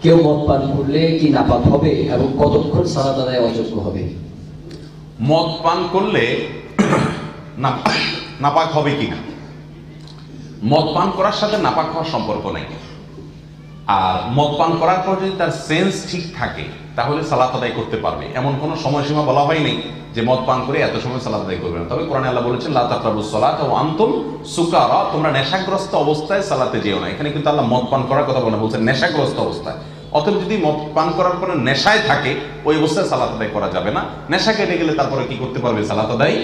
কেউ মদ পান করলে কি নাপাক হবে এবং কতক্ষণ সালাত আদায় অযোগ্য হবে? মদ পান করলে নাপাক হবে কিনা, মদ পান করার সাথে নাপাক হওয়ার সম্পর্ক নেই। আর মদ পান করার পর যদি তার সেন্স ঠিক থাকে তাহলে সালাত আদায় করতে পারবে। এমন কোনো সময়সীমা বলা হয়নি যে মদ পান করে এত সময় সালাত আদায় করবে না। তবে কোরআনে আল্লাহ বলেছেন লা তাকরাবুস সালাত ওয়া আনতুম সুকারা, তোমরা নেশাগ্রস্ত অবস্থায় সালাতে যেও না। এখানে কিন্তু আল্লাহ মদ পান করার কথা বলে বলছেন নেশাগ্রস্ত অবস্থায়। অতএব যদি মদ পান করার পরে নেশায় থাকে ওই অবস্থায় সালাত আদায় করা যাবে না। নেশা কেটে গেলে তারপরে কি করতে পারবে? সালাত আদায়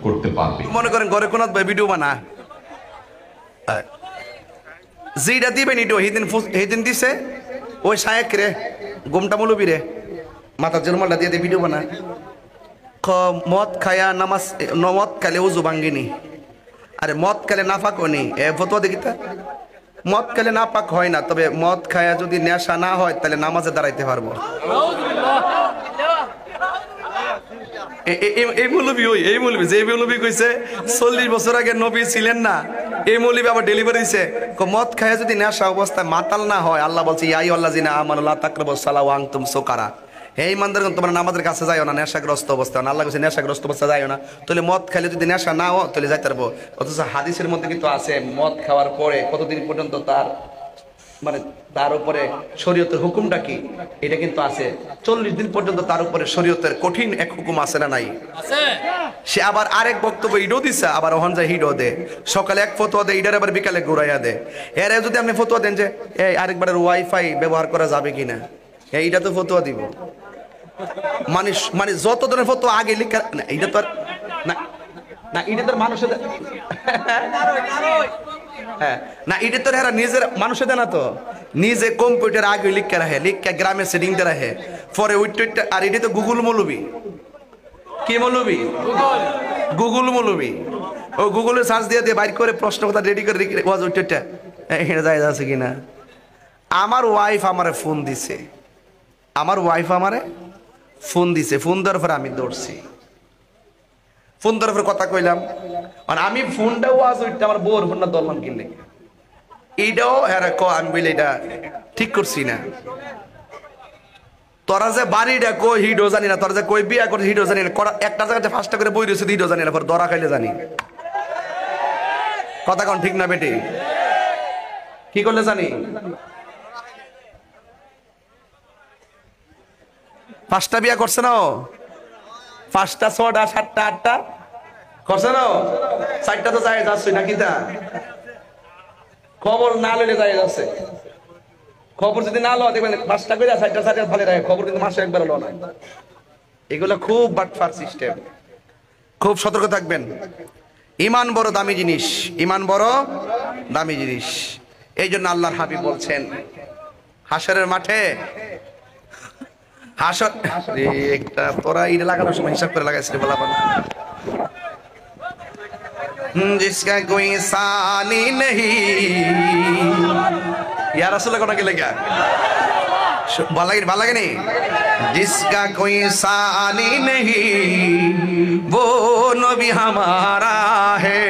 করতে পারবে। মনে করেন ঘরে কোন ভিডিও বানা যেটা দিবেন ইটো হেদিন দিছে ওই শায়েক রে গোমটা মৌলবী রে মাথার জন্মালটা দিয়ে ভিডিও বানা মদ খায়া নামাজ মদ খালে উজু ভাঙ্গিনি। আরে মদ খালে নাফাক হয়নি এ ফতোয়া দেখি তা মদ খালে নাপাক হয় না, তবে মদ খায়া যদি নেশা না হয় তাহলে নামাজে দাঁড়াইতে পারবো। এই মৌলবী এই মৌলবী যে মৌলবী কইছে 40 বছর আগে নবী ছিলেন না, এই মৌলবী আবার ডেলিভারি দিছে মদ খায়া যদি নেশা অবস্থায় মাতাল না হয় আল্লাহ বলছে ইয়া আইয়ুহাল্লাযিনা আমানু লা তাকরাবুস সালাত ওয়া আনতুম সুকারা, হে ইমানদারগণ তোমরা নামাজের কাছে যাইও না নেশাগ্রস্ত অবস্থায়। আল্লাহ কইছে নেশাগ্রস্ত অবস্থায় যাইও না, তাহলে মদ খাইলে যদি নেশা না হয় তাহলে যাইতে পারবো। অথচ হাদিসের মধ্যে কিন্তু আছে মদ খাওয়ার পরে কতদিন পর্যন্ত তার মানে তার উপরে শরীয়তের হুকুমটা কি এটা কিন্তু আছে 40 দিন পর্যন্ত তার উপরে শরীয়তের কঠিন এক হুকুম আছে না নাই? সে আবার আরেক বক্তব্য ইডো দিছে, আবার ওখান যায় হিডো দে, সকালে এক ফতোয়া দে ইডার আবার বিকালে ঘুরাইয়া দে। এর যদি আপনি ফতোয়া দেন যে এই আরেকবারের ওয়াইফাই ব্যবহার করা যাবে কিনা, এইটা তো ফতোয়া দিব মানে যত ধরনের ফতোয়া আগে লিখা না, এটা তো না না এটা তো মানুষের হ্যাঁ না এটা তো এরা নিজের মানুষের দেয় না, তো নিজে কম্পিউটার আগে লিখে রাখে, লিখে গ্রামের সেটিং তে রাখে, পরে উইটটা। আর এটা তো গুগল মৌলবী, কি মৌলবী? গুগল মৌলবী। ও গুগলে সার্চ দিয়ে দিয়ে বাইর করে প্রশ্ন কথা রেডি করে ওয়াজ উইটটা এখানে যায় আছে কিনা। আমার ওয়াইফ আমারে ফোন দিছে, আমার ওয়াইফ আমারে ফোন দিছে, ফোন দেওয়ার পরে আমি দৌড়ছি, ফোন দেওয়ার পরে কথা কইলাম। আর আমি ফোনটা ওয়াজ উইটটা আমার বউর ফোনটা দলমান কিনলে এইটাও হ্যাঁ আমি বলি এটা ঠিক করছি না। তোরা যে বাড়িটা কই হিডো জানি না, তোরা যে কই বিয়া করছে হিডো জানি না, একটা জায়গায় 5টা করে বই রয়েছে হিডো জানি না, পর দরা খাইলে জানি। কথা কোন ঠিক না বেটি? কি করলে জানি? 5টা বিয়া করছে না, 5টা 6টা 7টা 8টা করছে না, 4টা তো যায় যাচ্ছে নাকি? তা খবর না লইলে যায় যাচ্ছে, খবর যদি না লওয়া দেখবেন 5টা করে 4টা 4টা ফলে রাখে, খবর কিন্তু মাসে একবার লো না। এগুলো খুব বাটফার সিস্টেম, খুব সতর্ক থাকবেন। ঈমান বড় দামি জিনিস, ঈমান বড় দামি জিনিস। এই জন্য আল্লাহর হাবিব বলছেন হাশরের মাঠে হাসর একটা তোরা ইট লাগানোর সময় হিসাব করে লাগাইছিলি বলা পান जिसका कोई सानी नहीं यार रसूल को ना के लगा बाला नहीं जिसका कोई सानी नहीं वो नबी हमारा है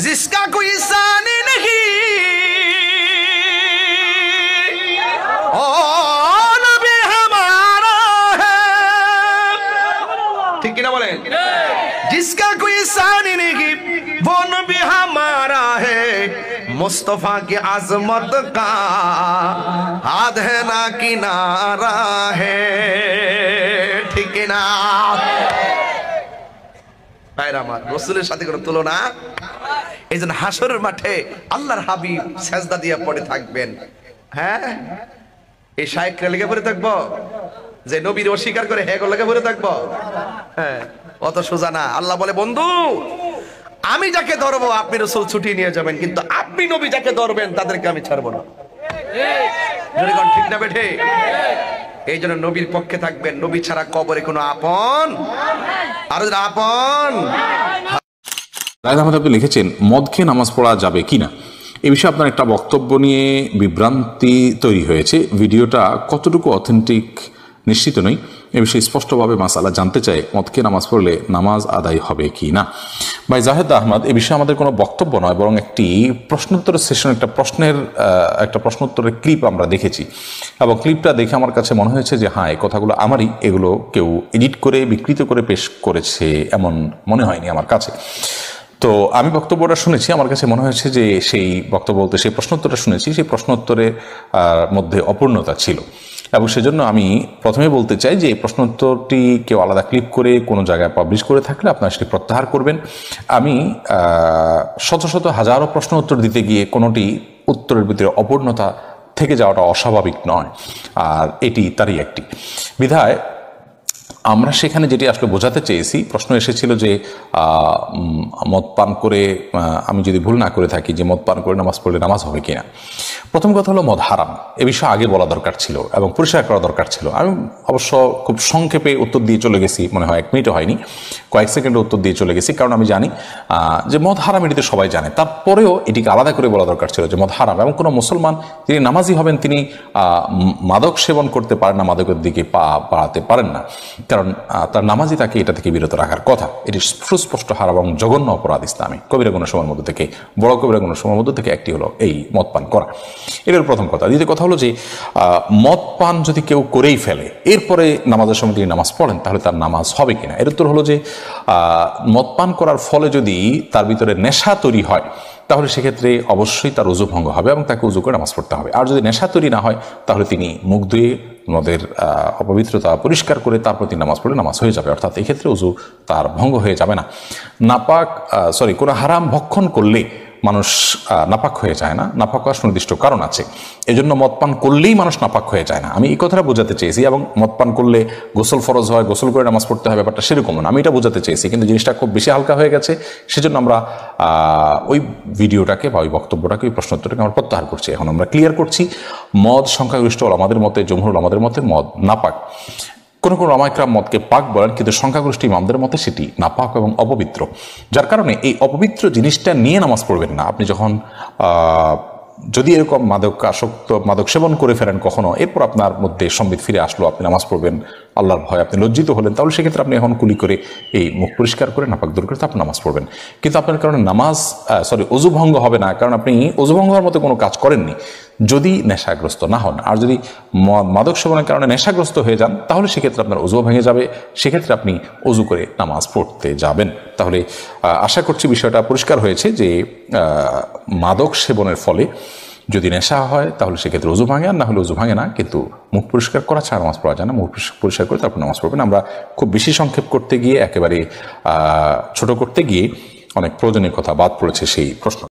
जिसका कोई सानी नहीं ओ नबी हमारा है ठीक ना बोले जिसका कोई सानी नहीं वो नबी हमारा है मुस्तफा की आजमत का हाथ है ना किनारा है ठीक ना ভাইরা আমার রাসূলের সাথে কোনো তুলনা। এইজন্য হাশরের মাঠে আল্লাহর হাবিব সেজদা দিয়ে পড়ে থাকবেন। হ্যাঁ এই শায়েকরা লেগে পড়ে থাকবো যে নবীর অস্বীকার করে হে লেগে পড়ে থাকবো? হ্যাঁ অত সোজা না। আল্লাহ বলে বন্ধু আমি যাকে ধরবো আপনি রাসূল ছুটি নিয়ে যাবেন, কিন্তু আপনি নবী যাকে ধরবেন তাদেরকে আমি ছাড়বো না। ঠিক না বেঠে? এই জন্য নবীর পক্ষে থাকবেন। নবী ছাড়া কবরে কোনো আপন আর আপন। রায়দ আহমেদ আপনি লিখেছেন মদ খেয়ে নামাজ পড়া যাবে কিনা, এ বিষয়ে আপনার একটা বক্তব্য নিয়ে বিভ্রান্তি তৈরি হয়েছে। ভিডিওটা কতটুকু অথেন্টিক নিশ্চিত নই। এ বিষয়ে স্পষ্টভাবে মাসালা জানতে চাই, মদ খেয়ে নামাজ পড়লে নামাজ আদায় হবে কি না। ভাই জাহেদ আহমদ, এ বিষয়ে আমাদের কোনো বক্তব্য নয়, বরং একটি প্রশ্নোত্তরের সেশন, একটা প্রশ্নোত্তরের ক্লিপ আমরা দেখেছি, এবং ক্লিপটা দেখে আমার কাছে মনে হয়েছে যে হ্যাঁ, এই কথাগুলো আমারই, এগুলো কেউ এডিট করে বিকৃত করে পেশ করেছে এমন মনে হয়নি আমার কাছে। তো আমি বক্তব্যটা শুনেছি, আমার কাছে মনে হয়েছে যে সেই বক্তব্য বলতে সেই প্রশ্নোত্তরটা শুনেছি, সেই প্রশ্নোত্তরের মধ্যে অপূর্ণতা ছিল, এবং সেজন্য আমি প্রথমে বলতে চাই যে এই প্রশ্নোত্তরটি কেউ আলাদা ক্লিপ করে কোনো জায়গায় পাবলিশ করে থাকলে আপনারা সেটি প্রত্যাহার করবেন। আমি শত শত হাজারো প্রশ্ন উত্তর দিতে গিয়ে কোনোটি উত্তরের ভিতরে অপূর্ণতা থেকে যাওয়াটা অস্বাভাবিক নয়, আর এটি তারই একটি। বিধায় আমরা সেখানে যেটি আসলে বোঝাতে চেয়েছি, প্রশ্ন এসেছিল যে মদ পান করে, আমি যদি ভুল না করে থাকি, যে মদ পান করে নামাজ পড়লে নামাজ হবে কিনা। প্রথম কথা হলো মদ হারাম, এ বিষয়ে আগে বলা দরকার ছিল এবং পরিষ্কার করা দরকার ছিল। আমি অবশ্য খুব সংক্ষেপে উত্তর দিয়ে চলে গেছি, মনে হয় 1 মিনিটও হয়নি, কয়েক সেকেন্ডে উত্তর দিয়ে চলে গেছি, কারণ আমি জানি যে মদ হারাম, এটিতে সবাই জানে। তারপরেও এটিকে আলাদা করে বলা দরকার ছিল যে মদ হারাম, এবং কোনো মুসলমান যিনি নামাজি হবেন তিনি মাদক সেবন করতে পারেন না, মাদকের দিকে পা বাড়াতে পারেন না, কারণ তার নামাজি তাকে এটা থেকে বিরত রাখার কথা। এটি সুস্পষ্ট হারাম এবং জঘন্য অপরাধ ইসলামে। কবিরা গুনাহ সময়ের মধ্যে থেকে, বড় কবিরা গুনাহ সময়ের মধ্যে থেকে একটি হলো এই মদ পান করা। এটার প্রথম কথা। দ্বিতীয় কথা হলো যে মদ পান যদি কেউ করেই ফেলে, এরপরে নামাজের সময় তিনি নামাজ পড়েন, তাহলে তার নামাজ হবে কিনা। এর উত্তর হলো যে মদ পান করার ফলে যদি তার ভিতরে নেশা তৈরি হয়, তাহলে সেক্ষেত্রে অবশ্যই তার উযু ভঙ্গ হবে এবং তাকে উযু করে নামাজ পড়তে হবে। আর যদি নেশা তৈরি না হয়, তাহলে তিনি মুখ ধুয়ে মদের অপবিত্রতা পরিষ্কার করে তারপর তিনি নামাজ পড়লে নামাজ হয়ে যাবে, অর্থাৎ এই ক্ষেত্রে উযু তার ভঙ্গ হয়ে যাবে না। কোনো হারাম ভক্ষণ করলে মানুষ নাপাক হয়ে যায় না, নাপাক হওয়ার সুনির্দিষ্ট কারণ আছে, এজন্য মদ পান করলেই মানুষ নাপাক হয়ে যায় না, আমি এই কথাটা বোঝাতে চেয়েছি। এবং মদ পান করলে গোসল ফরজ হয়, গোসল করে নামাজ পড়তে হয়, ব্যাপারটা সেরকম না, আমি এটা বোঝাতে চেয়েছি, কিন্তু জিনিসটা খুব বেশি হালকা হয়ে গেছে, সেজন্য আমরা ওই ভিডিওটাকে বা ওই বক্তব্যটাকে, ওই প্রশ্নোত্তরটাকে আমরা প্রত্যাহার করছি। এখন আমরা ক্লিয়ার করছি, মদ সংখ্যাগরিষ্ঠ আমাদের মতে, জমহুর আমাদের মতে মদ নাপাক। কোনো কোনো ওলামায়ে মদকে পাক বলেন, কিন্তু সংখ্যাগরিষ্ঠ ইমামদের মতে সেটি নাপাক এবং অপবিত্র, যার কারণে এই অপবিত্র জিনিসটা নিয়ে নামাজ পড়বেন না। আপনি যখন যদি এরকম মাদক সেবন করে ফেলেন কখনো, এরপর আপনার মধ্যে সম্বিত ফিরে আসলো, আপনি নামাজ পড়বেন আল্লাহর ভয়, আপনি লজ্জিত হলেন, তাহলে সেক্ষেত্রে আপনি এখন কুলি করে এই মুখ পরিষ্কার করে নাপাক দূর করে আপনি নামাজ পড়বেন। কিন্তু আপনার কারণে অযু ভঙ্গ হবে না, কারণ আপনি অযু ভঙ্গ হওয়ার মতো কোনো কাজ করেননি, যদি নেশাগ্রস্ত না হন। আর যদি মাদক সেবনের কারণে নেশাগ্রস্ত হয়ে যান, তাহলে সেক্ষেত্রে আপনার অযুও ভেঙে যাবে, সেক্ষেত্রে আপনি অযু করে নামাজ পড়তে যাবেন। তাহলে আশা করছি বিষয়টা পরিষ্কার হয়েছে যে মাদক সেবনের ফলে যদি নেশা হয়, তাহলে সেক্ষেত্রে অযু ভাঙে, আর না হলে অযু ভাঙে না, কিন্তু মুখ পরিষ্কার করা ছাড়া নামাজ পড়া যায় না। মুখ পরিষ্কার করে তারপর নামাজ পড়বেন। আমরা খুব বেশি সংক্ষেপ করতে গিয়ে, একেবারে ছোট করতে গিয়ে অনেক প্রয়োজনীয় কথা বাদ পড়েছে সেই প্রশ্ন।